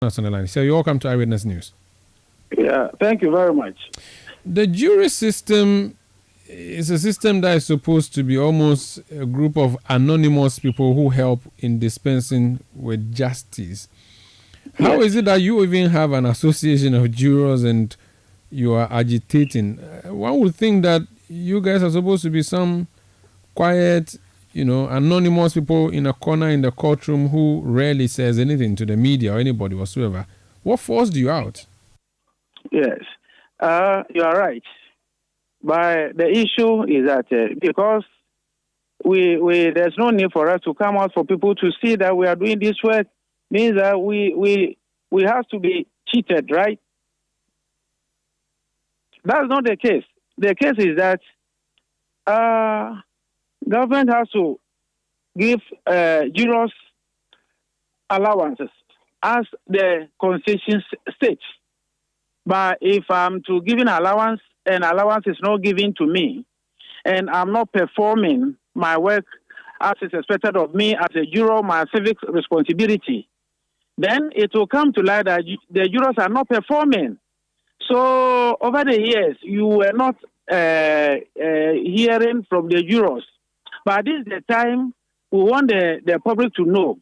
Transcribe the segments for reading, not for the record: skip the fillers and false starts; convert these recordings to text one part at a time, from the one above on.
That's on the line. So you're welcome to Eyewitness News. Yeah, thank you very much. The jury system is a system that is supposed to be almost a group of anonymous people who help in dispensing with justice. How is it that you even have an association of jurors and you are agitating? One would think that you guys are supposed to be some quiet, anonymous people in a corner in the courtroom who rarely says anything to the media or anybody whatsoever. What forced you out? Yes, you are right. But the issue is that because we there's no need for us to come out for people to see that we are doing this work, means that we have to be cheated, right? That's not the case. The case is that government has to give jurors allowances as the constitution states. But if I'm to give an allowance and allowance is not given to me, and I'm not performing my work as is expected of me as a juror, my civic responsibility, then it will come to light that the jurors are not performing. So over the years, you were not hearing from the jurors. But this is the time we want the public to know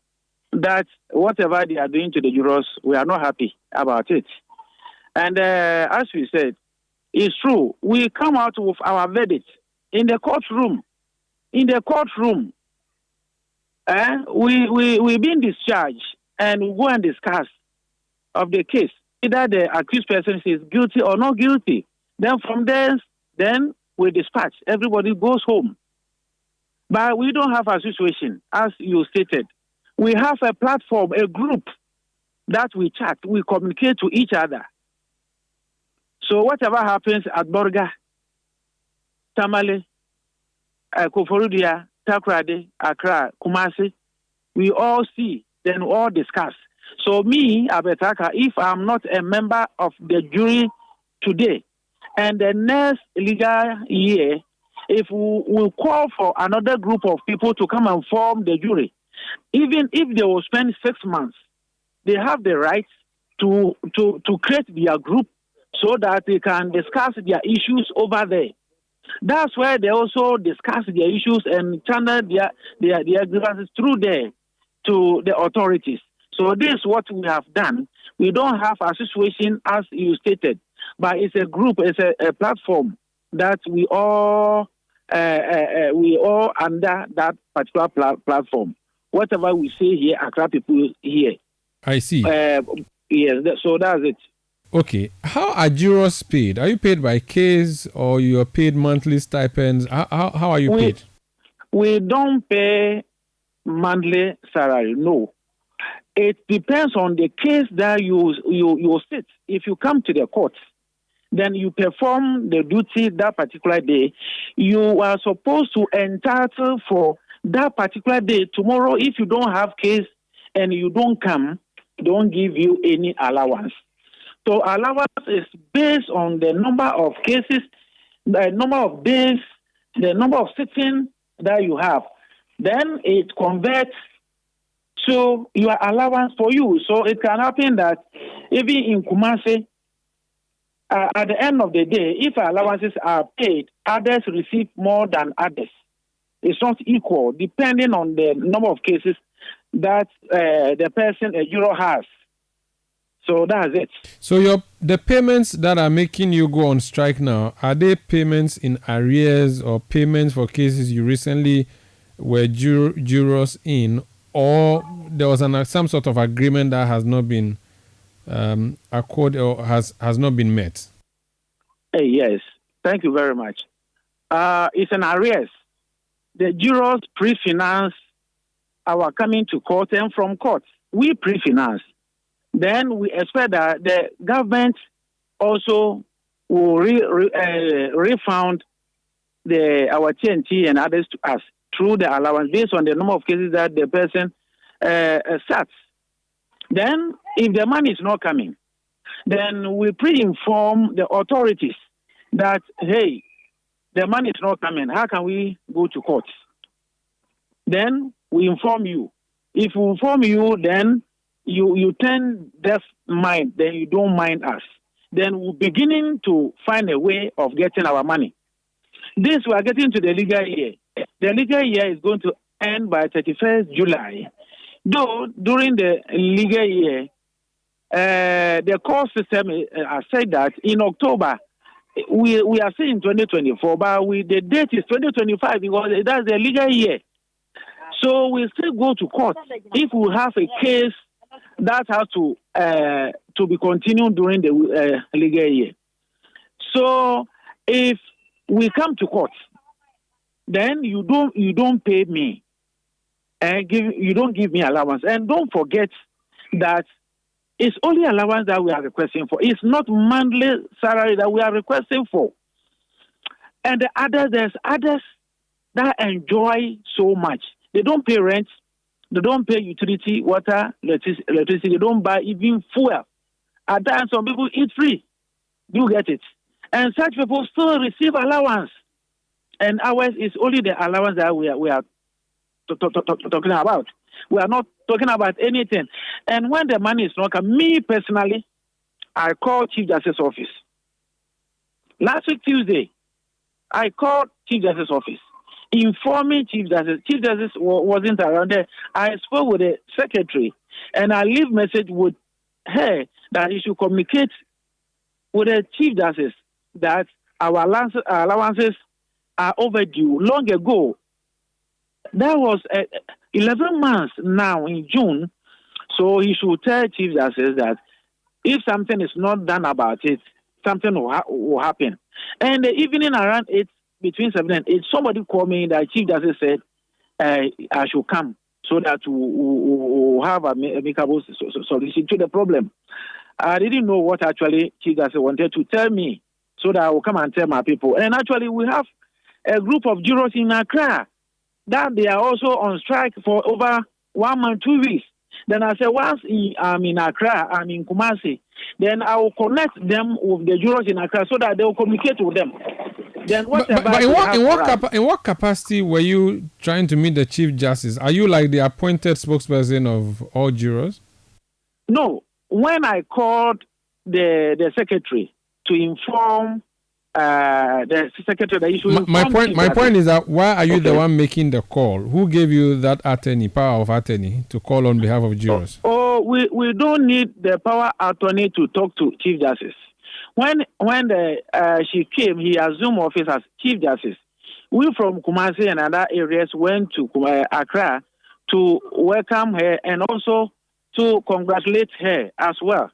that whatever they are doing to the jurors, we are not happy about it. And as we said, it's true. We come out with our verdict in the courtroom. In the courtroom, we been discharged and we go and discuss of the case. Either the accused person is guilty or not guilty. Then from there, then we dispatch. Everybody goes home. But we don't have a situation, as you stated. We have a platform, a group that we chat, we communicate to each other. So whatever happens at Borga, Tamale, Koforudia, Takrade, Accra, Kumasi, we all see, then we all discuss. So me, Abetaka, if I'm not a member of the jury today, and the next legal year, if we call for another group of people to come and form the jury, even if they will spend 6 months, they have the right to create their group so that they can discuss their issues over there. That's where they also discuss their issues and channel their grievances through there to the authorities. So this is what we have done. We don't have a situation as you stated, but it's a group, it's a platform that we all under that particular platform. Whatever we say here, Accra people hear. I see. Yes, so that's it. Okay. How are jurors paid? Are you paid by case or you are paid monthly stipends? How are you paid? We don't pay monthly salary, no. It depends on the case that you sit. If you come to the court, then you perform the duty that particular day. You are supposed to entitle for that particular day. Tomorrow, if you don't have case and you don't come, don't give you any allowance. So allowance is based on the number of cases, the number of days, the number of sitting that you have. Then it converts to your allowance for you. So it can happen that even in Kumasi, at the end of the day, if allowances are paid, others receive more than others. It's not equal, depending on the number of cases that the person, a juror, has. So that's it. So the payments that are making you go on strike now, are they payments in arrears or payments for cases you recently were jurors in, or there was some sort of agreement that has not been accorded or has not been met? Yes, thank you very much. It's an arrears. The jurors pre-finance our coming to court, and from court, we pre-finance. Then we expect that the government also will refund our TNT and others to us through the allowance based on the number of cases that the person starts. Then, if the money is not coming, then we pre-inform the authorities that, hey, the money is not coming. How can we go to court? Then we inform you. If we inform you, then you turn deaf mind, then you don't mind us. Then we're beginning to find a way of getting our money. This, we are getting to the legal year. The legal year is going to end by 31st July. Though, during the legal year, the court system has said that in October, we are saying 2024, but the date is 2025 because that's the legal year. So we still go to court if we have a case that has to be continued during the legal year. So if we come to court, then you don't pay me and you don't give me allowance. And don't forget that it's only allowance that we are requesting for. It's not monthly salary that we are requesting for. And there's others that enjoy so much. They don't pay rent. They don't pay utility, water, electricity. They don't buy even fuel. At times, some people eat free. You get it. And such people still receive allowance. And ours is only the allowance that we are talking about. We are not talking about anything. And when the money is not coming, me personally, I called Chief Justice office. Last week, Tuesday, I called Chief Justice office, informing Chief Justice. Chief Justice wasn't around there. I spoke with the secretary, and I leave message with her that he should communicate with the Chief Justice that our allowances are overdue long ago. That was 11 months now in June. So he should tell Chief Justice that if something is not done about it, something will happen. And the evening around 8, between 7 and 8, somebody called me that Chief Justice said I should come so that we'll have a amicable solution to the problem. I didn't know what actually Chief Justice wanted to tell me so that I will come and tell my people. And actually, we have a group of jurors in Accra that they are also on strike for over 1 month, 2 weeks. Then I said, once I'm in Accra, I'm in Kumasi, then I will connect them with the jurors in Accra so that they will communicate with them. Then but in what capacity were you trying to meet the Chief Justice? Are you like the appointed spokesperson of all jurors? No. When I called the secretary to inform the secretary that issue. My point is that why are you the one making the call? Who gave you that power of attorney to call on behalf of jurors? We don't need the power attorney to talk to Chief Justice. When she came, he assumed office as Chief Justice. We from Kumasi and other areas went to Accra to welcome her and also to congratulate her as well,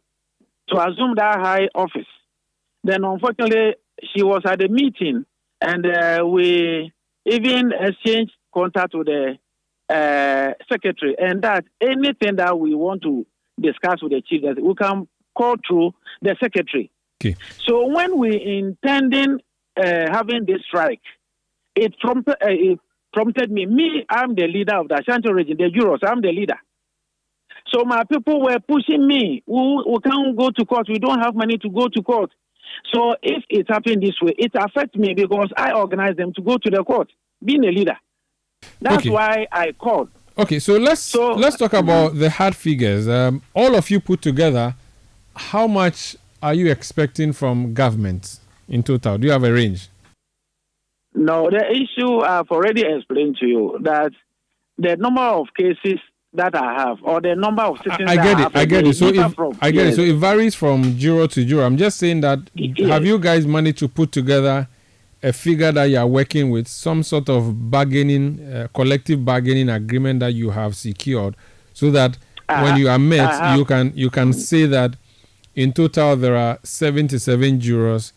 to assume that high office. Then unfortunately, she was at the meeting, and we even exchanged contact with the secretary, and that anything that we want to discuss with the Chief Justice, we can call through the secretary. Okay. So when we intending having this strike, it prompted me. I'm the leader of the Ashanti Region, the Jurors. I'm the leader. So my people were pushing me. We can't go to court. We don't have money to go to court. So if it happened this way, it affects me because I organized them to go to the court, being a leader. That's why I called. Okay, so let's talk about the hard figures. All of you put together, how much are you expecting from government in total? Do you have a range? No, the issue I've already explained to you that the number of cases that I have, or the number of citizens I get it. So it varies from juror to juror. I'm just saying that have you guys managed to put together a figure that you are working with, some sort of bargaining, collective bargaining agreement that you have secured, so that when you are met, you can say that in total there are 77 jurors.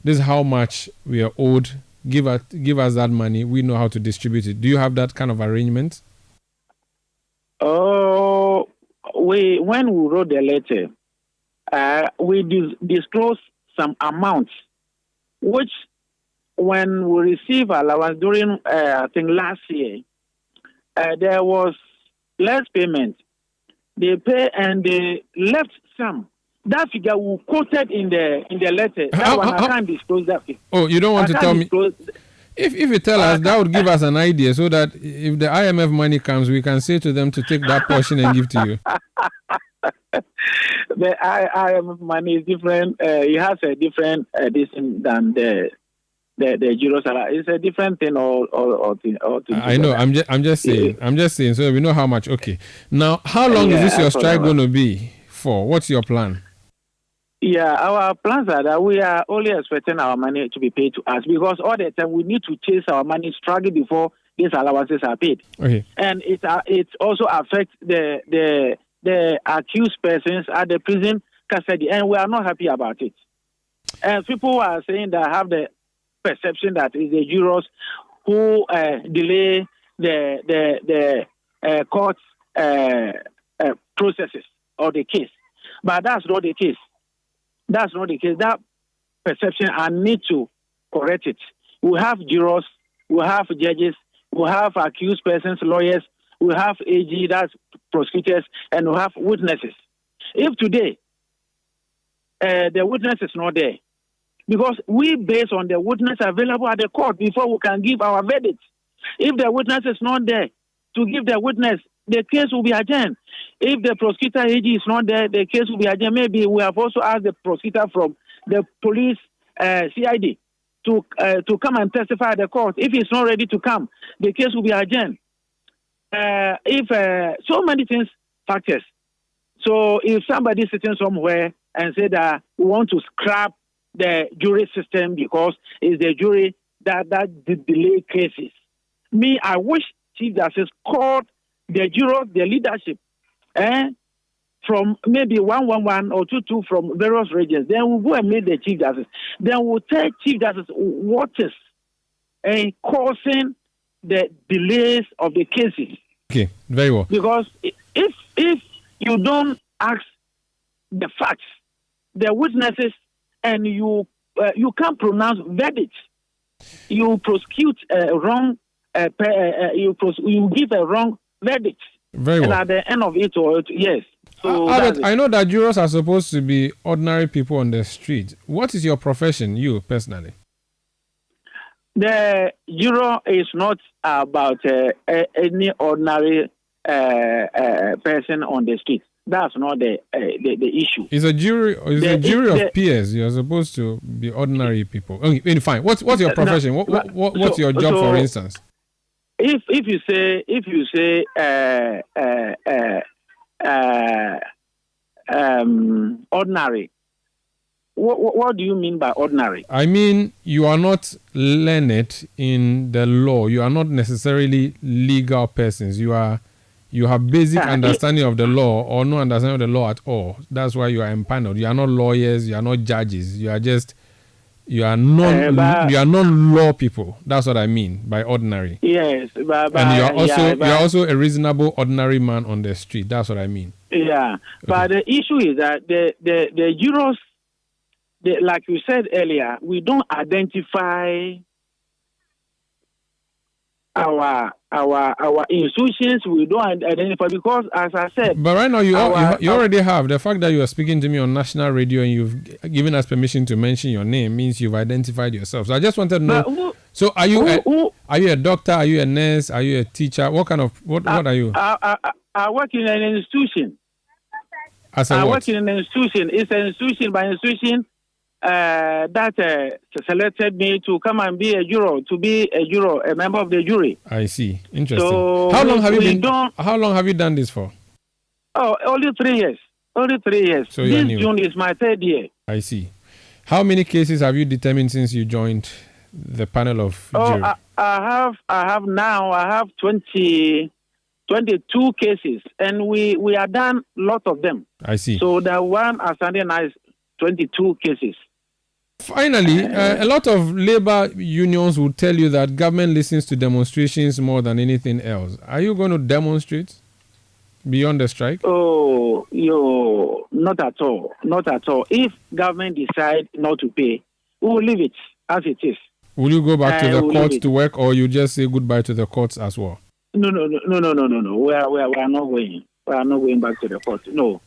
This is how much we are owed. Give us that money. We know how to distribute it. Do you have that kind of arrangement? When we wrote the letter, we disclosed some amounts, which when we received allowance during, I think last year, there was less payment. They pay and they left some. That figure we quoted in the letter. I can't disclose that figure. Oh, you don't want to tell me? If you tell us, that would give us an idea so that if the IMF money comes, we can say to them to take that portion and give to you. The money is different. It has a different edition than the Jurors. It's a different thing. I know. I'm just saying. I'm just saying. So we know how much. Okay. Now, how long is this your strike going to be for? What's your plan? Yeah, our plans are that we are only expecting our money to be paid to us because all the time we need to chase our money, struggle before these allowances are paid. Okay. And it also affects the accused persons at the prison custody, and we are not happy about it. And people are saying that have the perception that it's the jurors who delay the court processes or the case, but that's not the case. That's not the case. That perception, I need to correct it. We have jurors, we have judges, we have accused persons, lawyers, we have AG, that's prosecutors, and we have witnesses. If today the witness is not there, because we base on the witness available at the court before we can give our verdict. If the witness is not there to give the witness, the case will be adjourned. If the prosecutor AG is not there, the case will be adjourned. Maybe we have also asked the prosecutor from the police CID to come and testify at the court. If he's not ready to come, the case will be adjourned. If so many things, factors. So if somebody sitting somewhere and say that we want to scrap the jury system because it's the jury that delay cases, me, I wish Chief Justice called the jurors, the leadership, from maybe 111 or 22 from various regions. Then we'll go and meet the Chief Justice. Then we'll tell Chief Justice what is causing the delays of the cases. Okay, very well. Because if you don't ask the facts, the witnesses, and you can't pronounce verdicts, you prosecute wrong. You give a wrong verdict. Very well. And at the end of it, yes. So I know that jurors are supposed to be ordinary people on the street. What is your profession, you personally? The juror is not about any ordinary person on the street. That's not the issue. It's a jury. It's a jury of peers. You're supposed to be ordinary people. Okay, fine. What's your profession? What's your job, for instance? If you say ordinary, what do you mean by ordinary? I mean, you are not learned in the law. You are not necessarily legal persons. You have basic understanding of the law or no understanding of the law at all. That's why you are empaneled. You are not lawyers. You are not judges. You are non-law people. That's what I mean by ordinary. Yes, but and you are also a reasonable ordinary man on the street. That's what I mean. Yeah, okay. But the issue is that the jurors, like you said earlier, we don't identify our institutions. We don't identify because, as I said. But right now, you already have the fact that you are speaking to me on national radio and you've given us permission to mention your name means you've identified yourself. So I just wanted to know. So are you a doctor? Are you a nurse? Are you a teacher? What kind of what are you? I work in an institution. I work in an institution. It's an institution by institution that selected me to come and be a juror, a member of the jury. I see. Interesting. So how long have you done this for? Oh, only 3 years. Only 3 years. So this June is my 3rd year. I see. How many cases have you determined since you joined the panel of jury? I have 22 cases, and we are done a lot of them. I see. So the one Ashanti is 22 cases. Finally, a lot of labor unions will tell you that government listens to demonstrations more than anything else. Are you going to demonstrate beyond the strike? Oh, not at all. Not at all. If government decide not to pay, we will leave it as it is. Will you go back to the courts to work, or you just say goodbye to the courts as well? No. We are not going. We are not going back to the court. No.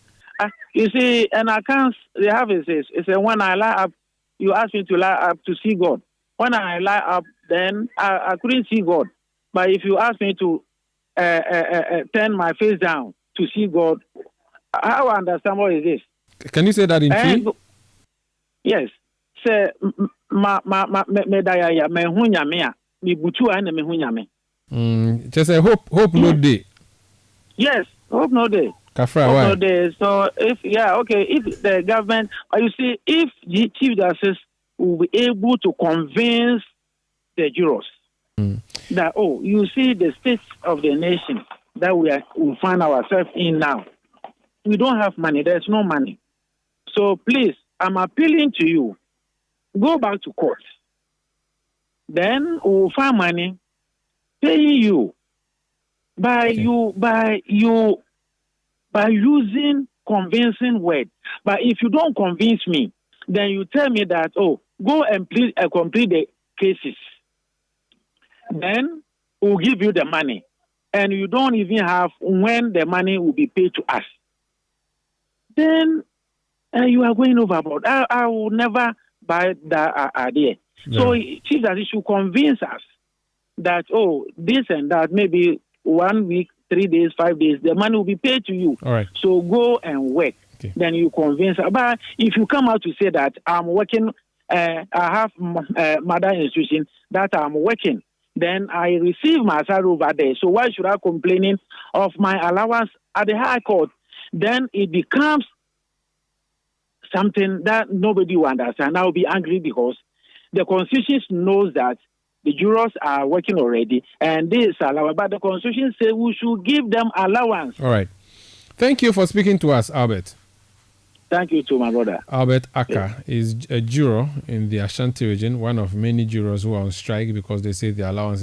You see, an accounts they have is this. It's when I lie up, you ask me to lie up to see God. When I lie up, then I couldn't see God. But if you ask me to turn my face down to see God, How I understand what is this? Can you say that in Eh, Twi? Yes. Say me daya me hu nyame a me butu a na me hu nyame. Just say hope no day. Yes, hope no day. Kafra, Hope why? no day. So if the government, you see, if the Chief Justice will be able to convince the jurors that you see the state of the nation that we find ourselves in now. We don't have money. There's no money. So please, I'm appealing to you. Go back to court. Then we'll find money, pay you by using convincing words. But if you don't convince me, then you tell me that go and please complete the cases. Then we'll give you the money, and you don't even have when the money will be paid to us. Then you are going overboard. I will never buy that idea. Yeah. So Chief Justice should convince us that this and that, maybe 1 week, 3 days, 5 days, the money will be paid to you. All right. So go and work. Okay. Then you convince us. But if you come out to say that I'm working, I have mother institution that I'm working, then I receive my salary over there. So why should I complaining of my allowance at the High Court? Then it becomes something that nobody will understand. I will be angry because the Constitution knows that the jurors are working already, and this allowance. But the Constitution says we should give them allowance. All right. Thank you for speaking to us, Albert. Thank you to my brother. Albert Aka is a juror in the Ashanti region, one of many jurors who are on strike because they say the allowance